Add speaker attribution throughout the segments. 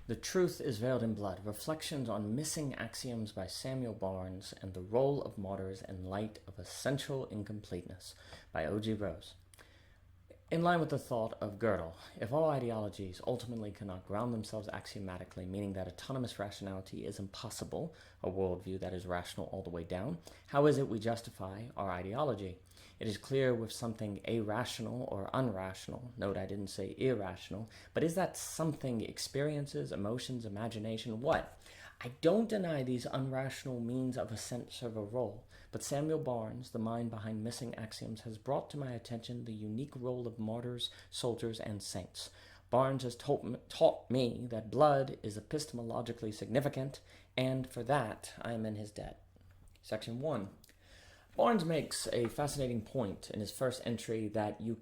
Speaker 1: The Truth is Veiled in Blood, Reflections on Missing Axioms by Samuel Barnes and the Role of Martyrs in Light of Essential Incompleteness by O.G. Rose. In line with the thought of Gödel, if all ideologies ultimately cannot ground themselves axiomatically, meaning that autonomous rationality is impossible, a worldview that is rational all the way down, how is it we justify our ideology? It is clear with something irrational or unrational. Note I didn't say irrational, but is that something experiences, emotions, imagination? What? I don't deny these unrational means of ascent serve a role, but Samuel Barnes, the mind behind Missing Axioms, has brought to my attention the unique role of martyrs, soldiers, and saints. Barnes has taught me that blood is epistemologically significant, and for that I am in his debt. Section 1. Barnes makes a fascinating point in his first entry that you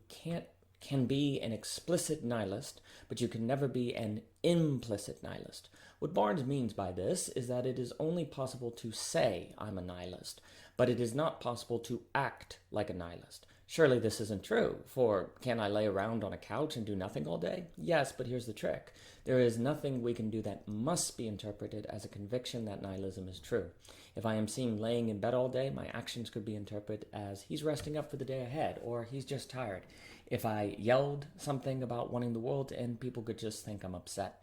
Speaker 1: can be an explicit nihilist, but you can never be an implicit nihilist. What Barnes means by this is that it is only possible to say I'm a nihilist, but it is not possible to act like a nihilist. Surely this isn't true, for can I lay around on a couch and do nothing all day? Yes, but here's the trick. There is nothing we can do that must be interpreted as a conviction that nihilism is true. If I am seen laying in bed all day, my actions could be interpreted as he's resting up for the day ahead, or he's just tired. If I yelled something about wanting the world to end, people could just think I'm upset.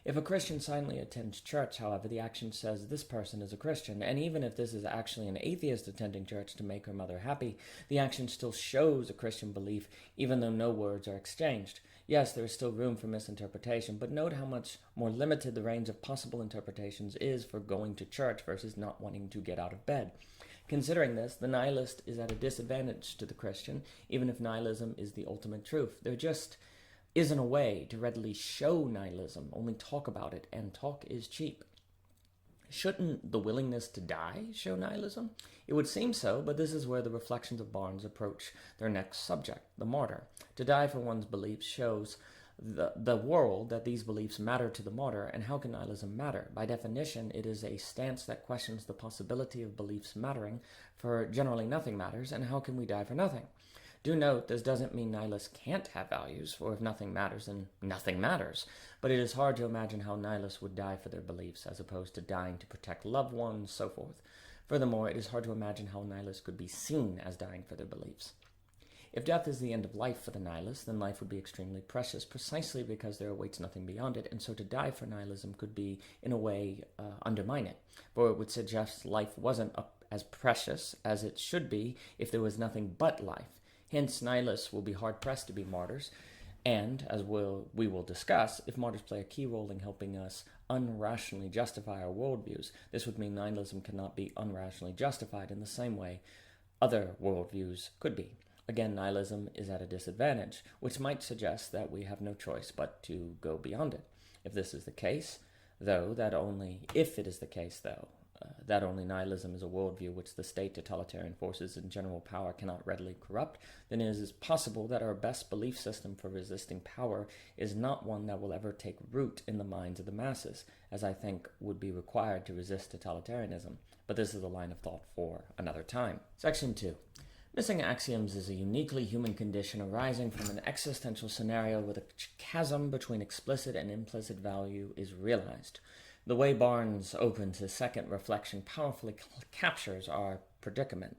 Speaker 1: If a Christian silently attends church, however, the action says this person is a Christian, and even if this is actually an atheist attending church to make her mother happy, the action still shows a Christian belief, even though no words are exchanged. Yes, there is still room for misinterpretation, but note how much more limited the range of possible interpretations is for going to church versus not wanting to get out of bed. Considering this, the nihilist is at a disadvantage to the Christian, even if nihilism is the ultimate truth. There just isn't a way to readily show nihilism, only talk about it, and talk is cheap. Shouldn't the willingness to die show nihilism? It would seem so, but this is where the reflections of Barnes approach their next subject, the martyr. To die for one's beliefs shows the world that these beliefs matter to the martyr, and how can nihilism matter? By definition, it is a stance that questions the possibility of beliefs mattering, for generally nothing matters, and how can we die for nothing? Do note, this doesn't mean nihilists can't have values, for if nothing matters, then nothing matters. But it is hard to imagine how nihilists would die for their beliefs, as opposed to dying to protect loved ones, so forth. Furthermore, it is hard to imagine how nihilists could be seen as dying for their beliefs. If death is the end of life for the nihilist, then life would be extremely precious, precisely because there awaits nothing beyond it, and so to die for nihilism could be, in a way, undermine it, for it would suggest life wasn't as precious as it should be if there was nothing but life. Hence, nihilists will be hard-pressed to be martyrs, and, as we will discuss, if martyrs play a key role in helping us unrationally justify our worldviews, this would mean nihilism cannot be unrationally justified in the same way other worldviews could be. Again, nihilism is at a disadvantage, which might suggest that we have no choice but to go beyond it. If this is the case, that only nihilism is a worldview which the state, totalitarian forces, and general power cannot readily corrupt, then it is possible that our best belief system for resisting power is not one that will ever take root in the minds of the masses, as I think would be required to resist totalitarianism. But this is a line of thought for another time. Section 2. Missing axioms is a uniquely human condition arising from an existential scenario where the chasm between explicit and implicit value is realized. The way Barnes opens his second reflection powerfully captures our predicament.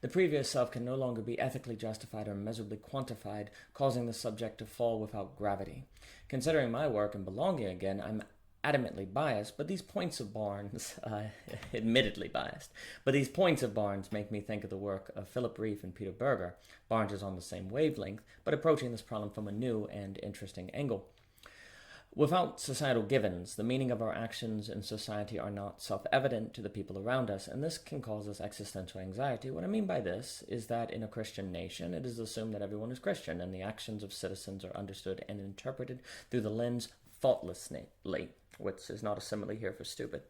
Speaker 1: The previous self can no longer be ethically justified or measurably quantified, causing the subject to fall without gravity. Considering my work and belonging again, I'm adamantly biased, but these points of Barnes, admittedly biased, but these points of Barnes make me think of the work of Philip Rieff and Peter Berger. Barnes is on the same wavelength, but approaching this problem from a new and interesting angle. Without societal givens, the meaning of our actions in society are not self-evident to the people around us, and this can cause us existential anxiety. What I mean by this is that in a Christian nation, it is assumed that everyone is Christian, and the actions of citizens are understood and interpreted through the lens thoughtlessly, which is not a simile here for stupid.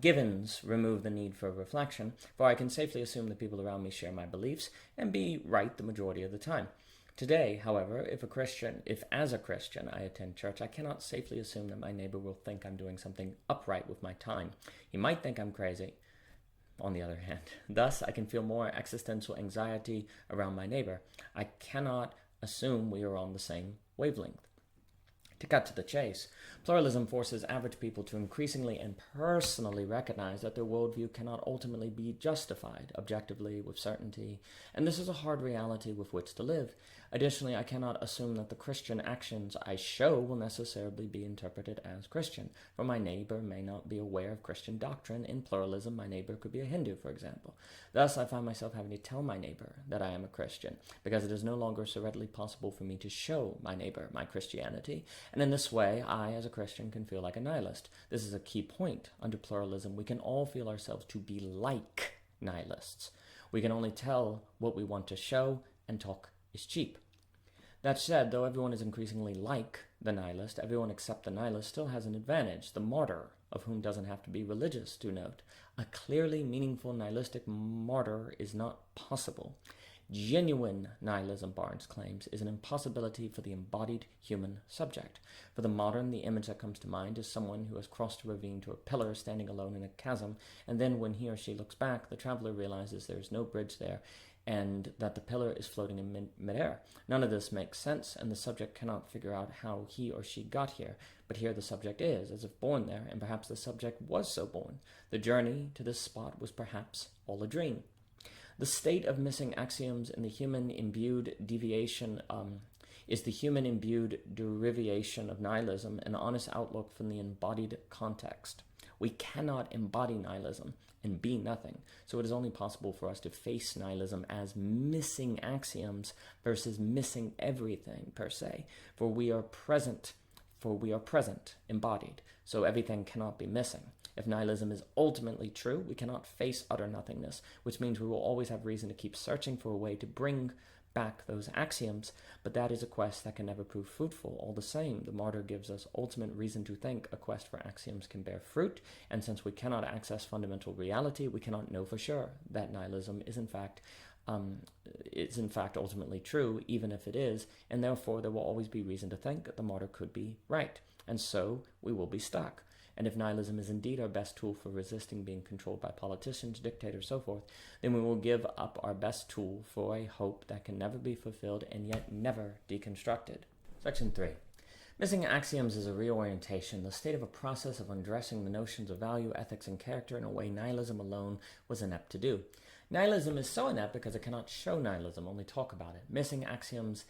Speaker 1: Givens remove the need for reflection, for I can safely assume that people around me share my beliefs and be right the majority of the time. Today, however, if as a Christian I attend church, I cannot safely assume that my neighbor will think I'm doing something upright with my time. He might think I'm crazy, on the other hand. Thus, I can feel more existential anxiety around my neighbor. I cannot assume we are on the same wavelength. To cut to the chase, pluralism forces average people to increasingly and personally recognize that their worldview cannot ultimately be justified objectively with certainty, and this is a hard reality with which to live. Additionally, I cannot assume that the Christian actions I show will necessarily be interpreted as Christian, for my neighbor may not be aware of Christian doctrine. In pluralism, my neighbor could be a Hindu, for example. Thus, I find myself having to tell my neighbor that I am a Christian, because it is no longer so readily possible for me to show my neighbor my Christianity, and in this way, I, as a Christian, can feel like a nihilist. This is a key point. Under pluralism, we can all feel ourselves to be like nihilists. We can only tell what we want to show, and talk is cheap. That said, though everyone is increasingly like the nihilist, everyone except the nihilist still has an advantage, the martyr, of whom doesn't have to be religious, do note. A clearly meaningful nihilistic martyr is not possible. Genuine nihilism, Barnes claims, is an impossibility for the embodied human subject. For the modern, the image that comes to mind is someone who has crossed a ravine to a pillar standing alone in a chasm, and then when he or she looks back, the traveler realizes there is no bridge there, and that the pillar is floating in midair. None of this makes sense, and the subject cannot figure out how he or she got here. But here the subject is, as if born there, and perhaps the subject was so born. The journey to this spot was perhaps all a dream. The state of missing axioms in the human-imbued deviation is the human-imbued derivation of nihilism, an honest outlook from the embodied context. We cannot embody nihilism and be nothing, so it is only possible for us to face nihilism as missing axioms versus missing everything per se, for we are present, embodied, so everything cannot be missing. If nihilism is ultimately true, we cannot face utter nothingness, which means we will always have reason to keep searching for a way to bring back those axioms, but that is a quest that can never prove fruitful. All the same, the martyr gives us ultimate reason to think a quest for axioms can bear fruit, and since we cannot access fundamental reality, we cannot know for sure that nihilism is in fact ultimately true, even if it is, and therefore there will always be reason to think that the martyr could be right, and so we will be stuck. And if nihilism is indeed our best tool for resisting being controlled by politicians, dictators, so forth, then we will give up our best tool for a hope that can never be fulfilled and yet never deconstructed. Section 3. Missing axioms is a reorientation, the state of a process of undressing the notions of value, ethics, and character in a way nihilism alone was inept to do. Nihilism is so inept because it cannot show nihilism, only talk about it. Missing axioms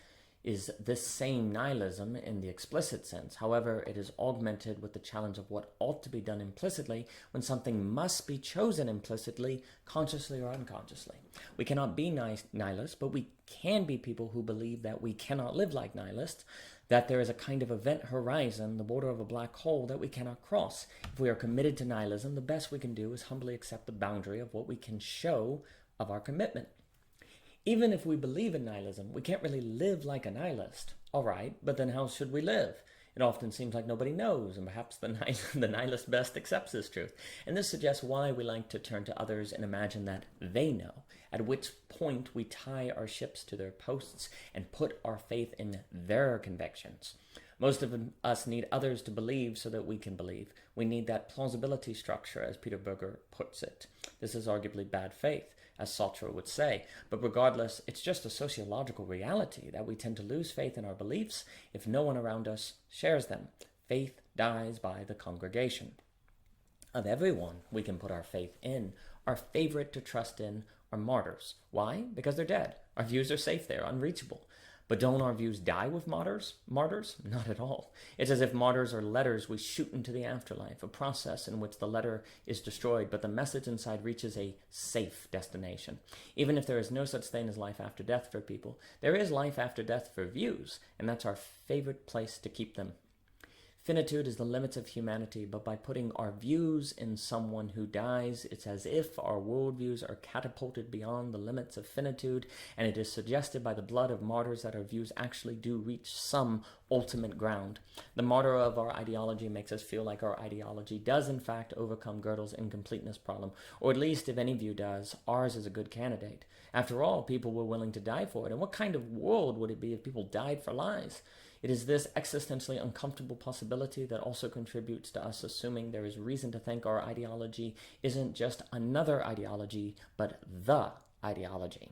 Speaker 1: is this same nihilism in the explicit sense. However, it is augmented with the challenge of what ought to be done implicitly when something must be chosen implicitly, consciously or unconsciously. We cannot be nihilists, but we can be people who believe that we cannot live like nihilists, that there is a kind of event horizon, the border of a black hole, that we cannot cross. If we are committed to nihilism, the best we can do is humbly accept the boundary of what we can show of our commitment. Even if we believe in nihilism, we can't really live like a nihilist. All right, but then how should we live? It often seems like nobody knows, and perhaps the nihilist best accepts this truth. And this suggests why we like to turn to others and imagine that they know, at which point we tie our ships to their posts and put our faith in their convictions. Most of us need others to believe so that we can believe. We need that plausibility structure, as Peter Berger puts it. This is arguably bad faith, as Sartre would say, but regardless, it's just a sociological reality that we tend to lose faith in our beliefs if no one around us shares them. Faith dies by the congregation. Of everyone we can put our faith in, our favorite to trust in are martyrs. Why? Because they're dead. Our views are safe there, unreachable. But don't our views die with martyrs? Not at all. It's as if martyrs are letters we shoot into the afterlife, a process in which the letter is destroyed, but the message inside reaches a safe destination. Even if there is no such thing as life after death for people, there is life after death for views, and that's our favorite place to keep them. Finitude is the limits of humanity, but by putting our views in someone who dies, it's as if our worldviews are catapulted beyond the limits of finitude, and it is suggested by the blood of martyrs that our views actually do reach some ultimate ground. The martyr of our ideology makes us feel like our ideology does in fact overcome Gödel's incompleteness problem, or at least if any view does, ours is a good candidate. After all, people were willing to die for it, and what kind of world would it be if people died for lies? It is this existentially uncomfortable possibility that also contributes to us assuming there is reason to think our ideology isn't just another ideology, but the ideology.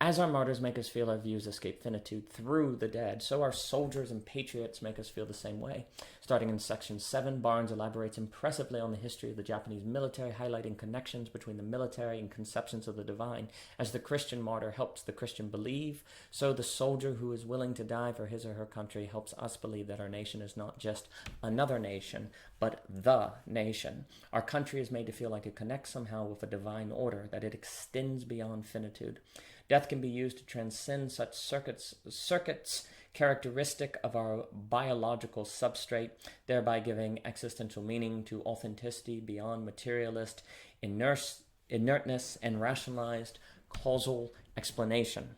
Speaker 1: As our martyrs make us feel our views escape finitude through the dead, so our soldiers and patriots make us feel the same way. Starting in section 7, Barnes elaborates impressively on the history of the Japanese military, highlighting connections between the military and conceptions of the divine. As the Christian martyr helps the Christian believe, so the soldier who is willing to die for his or her country helps us believe that our nation is not just another nation, but the nation. Our country is made to feel like it connects somehow with a divine order, that it extends beyond finitude. Death can be used to transcend such circuits characteristic of our biological substrate, thereby giving existential meaning to authenticity beyond materialist inertness and rationalized causal explanation.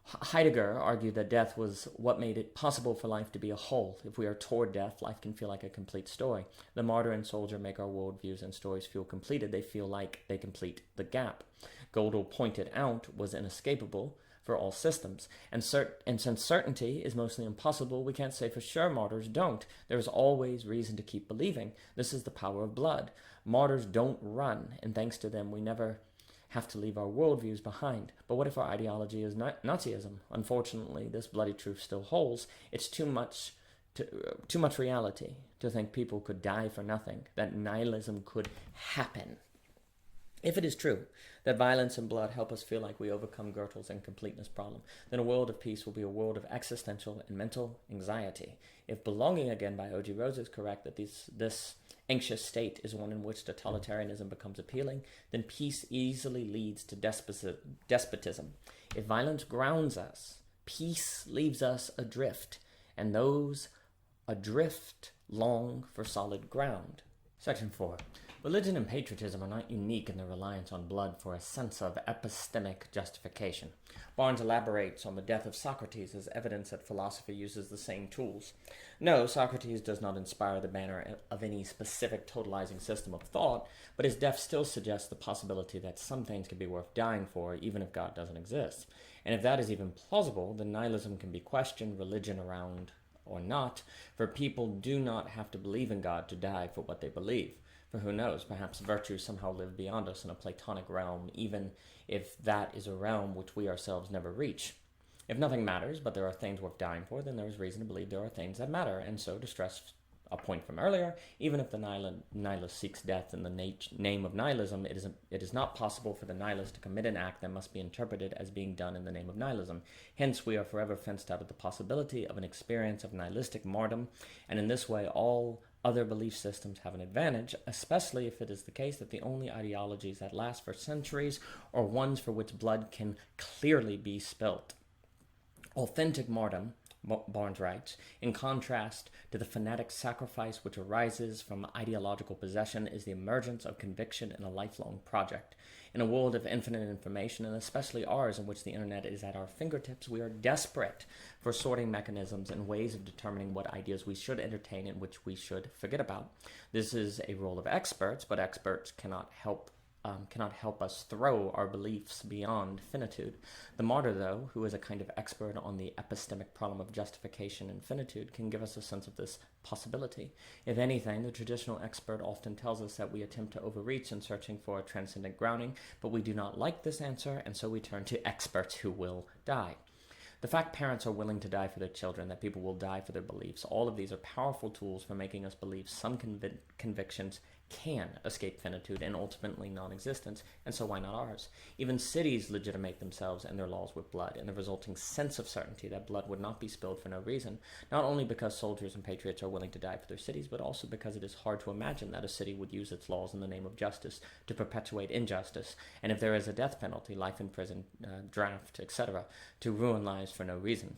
Speaker 1: Heidegger argued that death was what made it possible for life to be a whole. If we are toward death, life can feel like a complete story. The martyr and soldier make our worldviews and stories feel completed. They feel like they complete the gap. Gödel pointed out was inescapable for all systems. And since certainty is mostly impossible, we can't say for sure martyrs don't. There is always reason to keep believing. This is the power of blood. Martyrs don't run, and thanks to them, we never have to leave our worldviews behind. But what if our ideology is Nazism? Unfortunately, this bloody truth still holds. It's too much reality to think people could die for nothing, that nihilism could happen. If it is true that violence and blood help us feel like we overcome Gödel's incompleteness problem, then a world of peace will be a world of existential and mental anxiety. If Belonging Again by O.G. Rose is correct that this anxious state is one in which totalitarianism becomes appealing, then peace easily leads to despotism. If violence grounds us, peace leaves us adrift, and those adrift long for solid ground. Section 4. Religion and patriotism are not unique in their reliance on blood for a sense of epistemic justification. Barnes elaborates on the death of Socrates as evidence that philosophy uses the same tools. No, Socrates does not inspire the banner of any specific totalizing system of thought, but his death still suggests the possibility that some things can be worth dying for, even if God doesn't exist. And if that is even plausible, then nihilism can be questioned, religion around or not, for people do not have to believe in God to die for what they believe. For who knows, perhaps virtues somehow live beyond us in a Platonic realm, even if that is a realm which we ourselves never reach. If nothing matters, but there are things worth dying for, then there is reason to believe there are things that matter, and so, to stress a point from earlier, even if the nihilist seeks death in the name of nihilism, it is not possible for the nihilist to commit an act that must be interpreted as being done in the name of nihilism. Hence, we are forever fenced out of the possibility of an experience of nihilistic martyrdom, and in this way, all other belief systems have an advantage, especially if it is the case that the only ideologies that last for centuries are ones for which blood can clearly be spilt. Authentic martyrdom, Barnes writes, in contrast to the fanatic sacrifice which arises from ideological possession, is the emergence of conviction in a lifelong project. In a world of infinite information, and especially ours in which the internet is at our fingertips, we are desperate for sorting mechanisms and ways of determining what ideas we should entertain and which we should forget about. This is a role of experts, but experts cannot help us throw our beliefs beyond finitude. The martyr, though, who is a kind of expert on the epistemic problem of justification and finitude, can give us a sense of this possibility. If anything, the traditional expert often tells us that we attempt to overreach in searching for a transcendent grounding, but we do not like this answer, and so we turn to experts who will die. The fact parents are willing to die for their children, that people will die for their beliefs, all of these are powerful tools for making us believe some convictions can escape finitude and ultimately non-existence, and so why not ours? Even cities legitimate themselves and their laws with blood, and the resulting sense of certainty that blood would not be spilled for no reason, not only because soldiers and patriots are willing to die for their cities, but also because it is hard to imagine that a city would use its laws in the name of justice to perpetuate injustice, and if there is a death penalty, life in prison, draft, etc., to ruin lives for no reason.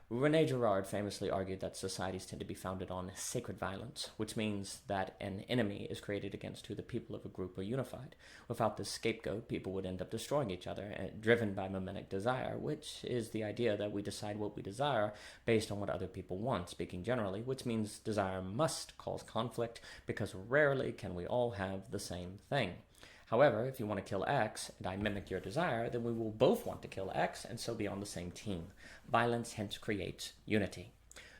Speaker 1: René Girard famously argued that societies tend to be founded on sacred violence, which means that an enemy is created against who the people of a group are unified. Without this scapegoat, people would end up destroying each other, driven by mimetic desire, which is the idea that we decide what we desire based on what other people want, speaking generally, which means desire must cause conflict, because rarely can we all have the same thing. However, if you want to kill X, and I mimic your desire, then we will both want to kill X, and so be on the same team. Violence hence creates unity.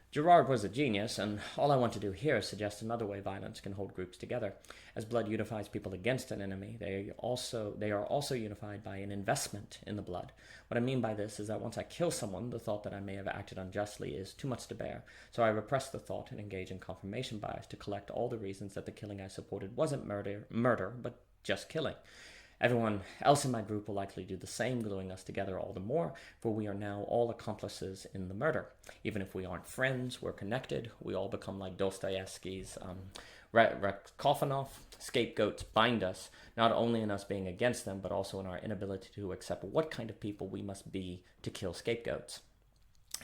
Speaker 1: Girard was a genius, and all I want to do here is suggest another way violence can hold groups together. As blood unifies people against an enemy, they are also unified by an investment in the blood. What I mean by this is that once I kill someone, the thought that I may have acted unjustly is too much to bear, so I repress the thought and engage in confirmation bias to collect all the reasons that the killing I supported wasn't murder, but just killing. Everyone else in my group will likely do the same, gluing us together all the more, for we are now all accomplices in the murder. Even if we aren't friends, we're connected. We all become like Dostoevsky's Rakofanoff. Scapegoats bind us, not only in us being against them, but also in our inability to accept what kind of people we must be to kill scapegoats.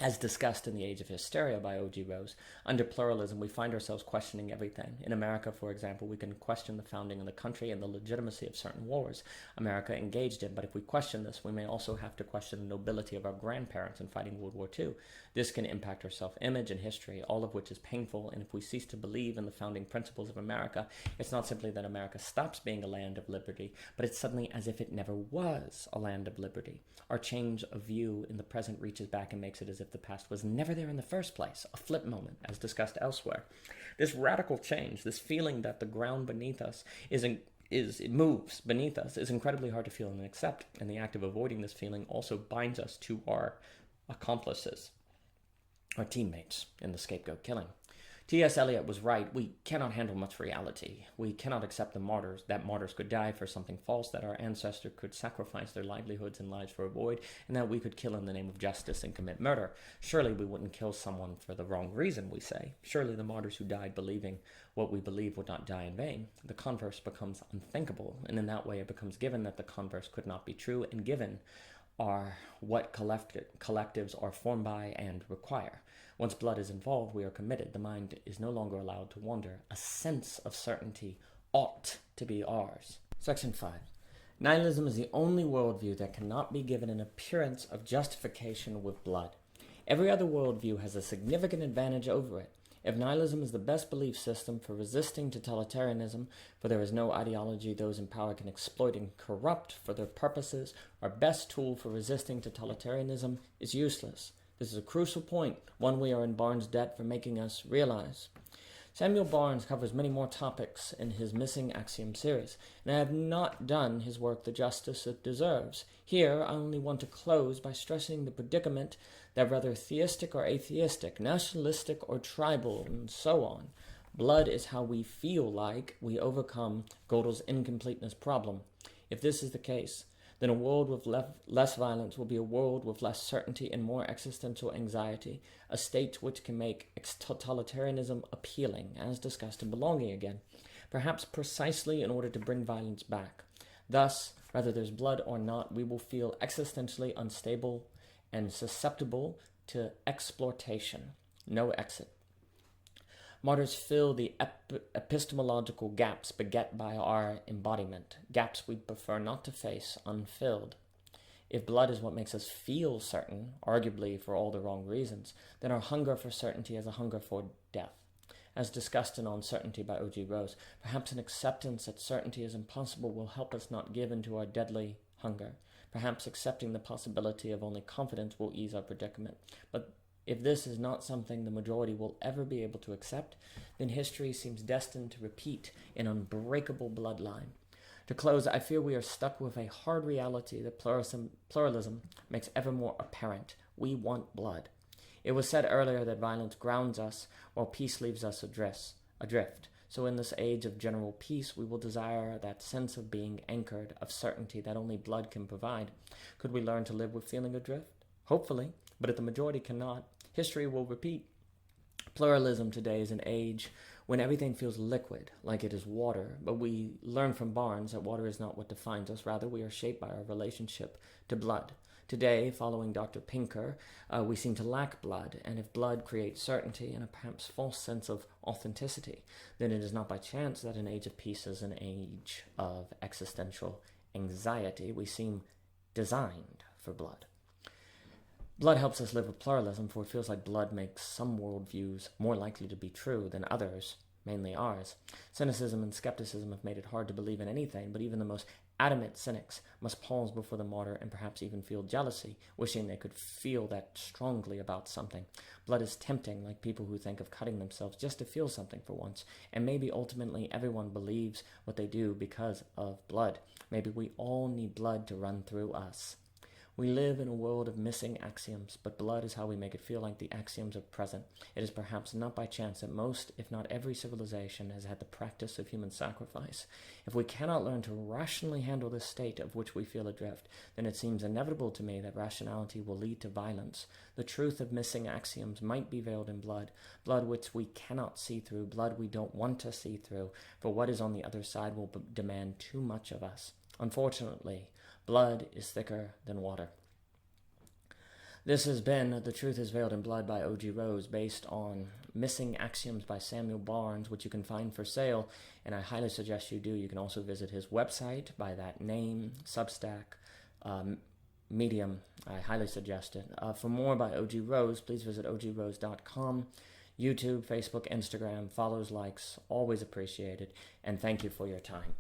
Speaker 1: As discussed in The Age of Hysteria by O.G. Rose, under pluralism we find ourselves questioning everything. In America, for example, we can question the founding of the country and the legitimacy of certain wars America engaged in, but if we question this, we may also have to question the nobility of our grandparents in fighting World War II. This can impact our self-image and history, all of which is painful, and if we cease to believe in the founding principles of America, it's not simply that America stops being a land of liberty, but it's suddenly as if it never was a land of liberty. Our change of view in the present reaches back and makes it as if the past was never there in the first place, a flip moment, as discussed elsewhere. This radical change, this feeling that the ground beneath us it moves beneath us, is incredibly hard to feel and accept, and the act of avoiding this feeling also binds us to our accomplices, our teammates in the scapegoat killing. T.S. Eliot was right. We cannot handle much reality. We cannot accept that martyrs could die for something false, that our ancestors could sacrifice their livelihoods and lives for a void, and that we could kill in the name of justice and commit murder. Surely we wouldn't kill someone for the wrong reason, we say. Surely the martyrs who died believing what we believe would not die in vain. The converse becomes unthinkable, and in that way it becomes given that the converse could not be true, and given are what collectives are formed by and require. Once blood is involved, we are committed. The mind is no longer allowed to wander. A sense of certainty ought to be ours. Section 5. Nihilism is the only worldview that cannot be given an appearance of justification with blood. Every other worldview has a significant advantage over it. If nihilism is the best belief system for resisting totalitarianism, for there is no ideology those in power can exploit and corrupt for their purposes, our best tool for resisting totalitarianism is useless. This is a crucial point, one we are in Barnes' debt for making us realize. Samuel Barnes covers many more topics in his Missing Axioms series, and I have not done his work the justice it deserves. Here, I only want to close by stressing the predicament that whether theistic or atheistic, nationalistic or tribal, and so on, blood is how we feel like we overcome Gödel's incompleteness problem. If this is the case, then a world with less violence will be a world with less certainty and more existential anxiety, a state which can make totalitarianism appealing, as discussed in Belonging Again, perhaps precisely in order to bring violence back. Thus, whether there's blood or not, we will feel existentially unstable and susceptible to exploitation. No exit. Martyrs fill the epistemological gaps beget by our embodiment, gaps we prefer not to face unfilled. If blood is what makes us feel certain, arguably for all the wrong reasons, then our hunger for certainty is a hunger for death. As discussed in Uncertainty by O.G. Rose, perhaps an acceptance that certainty is impossible will help us not give in to our deadly hunger. Perhaps accepting the possibility of only confidence will ease our predicament. But if this is not something the majority will ever be able to accept, then history seems destined to repeat an unbreakable bloodline. To close, I fear we are stuck with a hard reality that pluralism makes ever more apparent. We want blood. It was said earlier that violence grounds us, while peace leaves us adrift. So in this age of general peace, we will desire that sense of being anchored, of certainty that only blood can provide. Could we learn to live with feeling adrift? Hopefully, but if the majority cannot, history will repeat. Pluralism today is an age when everything feels liquid, like it is water, but we learn from Barnes that water is not what defines us. Rather, we are shaped by our relationship to blood. Today, following Dr. Pinker, we seem to lack blood, and if blood creates certainty and a perhaps false sense of authenticity, then it is not by chance that an age of peace is an age of existential anxiety. We seem designed for blood. Blood helps us live with pluralism, for it feels like blood makes some worldviews more likely to be true than others, mainly ours. Cynicism and skepticism have made it hard to believe in anything, but even the most Adamant cynics must pause before the martyr and perhaps even feel jealousy, wishing they could feel that strongly about something. Blood is tempting, like people who think of cutting themselves just to feel something for once, and maybe ultimately everyone believes what they do because of blood. Maybe we all need blood to run through us. We live in a world of missing axioms, but blood is how we make it feel like the axioms are present. It is perhaps not by chance that most, if not every civilization has had the practice of human sacrifice. If we cannot learn to rationally handle this state of which we feel adrift, then it seems inevitable to me that rationality will lead to violence. The truth of missing axioms might be veiled in blood, blood which we cannot see through, blood we don't want to see through, for what is on the other side will demand too much of us. Unfortunately, blood is thicker than water. This has been The Truth is Veiled in Blood by O.G. Rose, based on Missing Axioms by Samuel Barnes, which you can find for sale, and I highly suggest you do. You can also visit his website by that name, Substack, Medium. I highly suggest it. For more by O.G. Rose, please visit ogrose.com. YouTube, Facebook, Instagram, follows, likes, always appreciated, and thank you for your time.